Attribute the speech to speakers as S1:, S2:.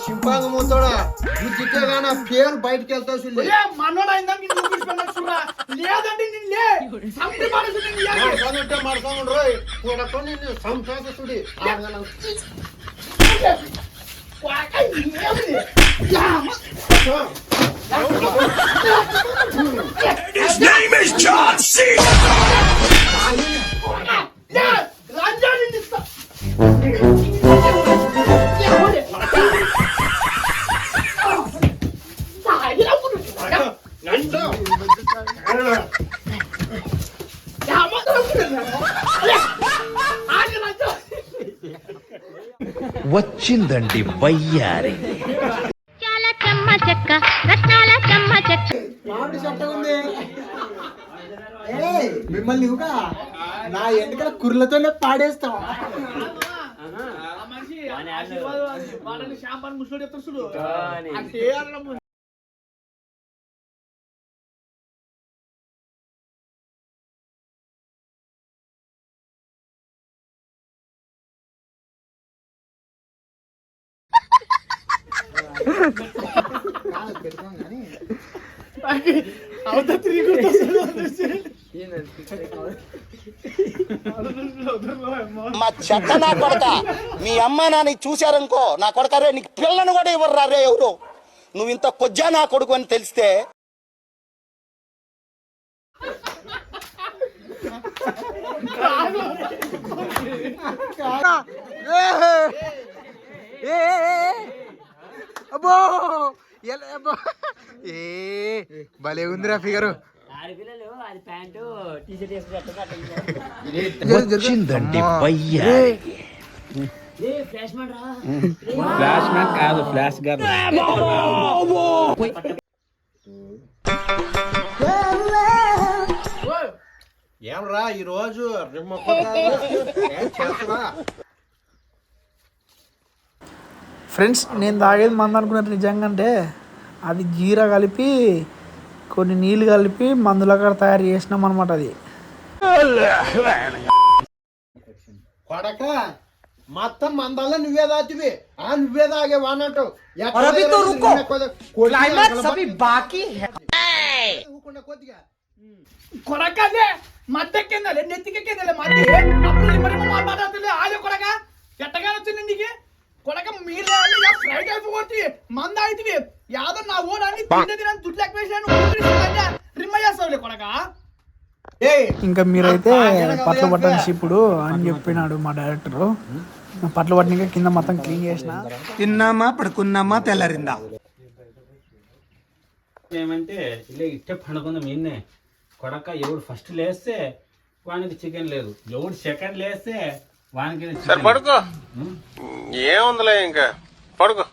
S1: సింపాంగమవుతాడా బుద్ధితే గానా పేరు బయటకు వెళ్తావు లేదంటే మడసంగుడు రోయ్ కూడకొని సంతోషుడి
S2: His name is John C.
S3: వచ్చిందండి వయ్యారి.
S4: చాలా చెమ్మ చెక్క రత్నాల చెమ్మ చెక్క
S5: మామిడి చెట్ట ఉంది. మిమ్మల్ని ఇవ్వగా నా ఎందుకల కుర్రలతోనే పాడేస్తాం.
S6: మా చెత్త నా కొడక మీ అమ్మ నాన్న చూశారనుకో నా కొడక రే నీకు పిల్లను కూడా ఇవ్వరు రే ఎవరు నువ్వు ఇంత కొజ్జా నా కొడుకు అని తెలిస్తే
S5: అబ్బో ఏ భలే ఉందిరా ఫిగరు.
S3: వచ్చిందండి వయ్యారి.
S7: ఫ్లాష్ మ్యాన్ కాదు, ఫ్లాష్ గారు.
S1: ఏమరా ఈరోజు
S5: ఫ్రెండ్స్ నేను తాగేది మందు అనుకున్నట్టు నిజంగా అంటే అది జీరా కలిపి కొన్ని నీళ్ళు కలిపి మందులక్కడ తయారు చేసినాం అనమాట. అది
S1: కొడక మొత్తం మందల్లో నువ్వే దాటివి నువ్వే తాగే వానట్టు
S8: కొడకదే మద్దెక్కిందలే నెత్తికెక్కిందలే మధ్య అప్పుడు మరి మాట్లాడుతుంది ఆడే కొడక ఎట్టగా వచ్చింది నీకు కొడక మీరు ఫ్రైడ్ అయిపోతే మంద అయితే యాదో నా ఓడాన్ని తినని దుడ్లు ఎక్కువ రిమ్మ చేస్తావులే కొడక.
S5: ఇంకా మీరైతే పట్లు పట్టని ఇప్పుడు అని చెప్పినాడు మా డైరెక్టర్. పట్లు పట్టిన కింద మొత్తం క్లీన్ చేసిన.
S6: తిన్నామా పడుకున్నామా తెల్లరిందా
S7: ఏమంటే ఇలా ఇట్టే పండుకుందాం. ఈయన్నే కొడక ఎవడు ఫస్ట్ లేస్తే వానికి చికెన్ లేదు, ఎవడు సెకండ్ లేస్తే వానికి
S9: పడుకో ఏముందిలే ఇంకా పడుకో.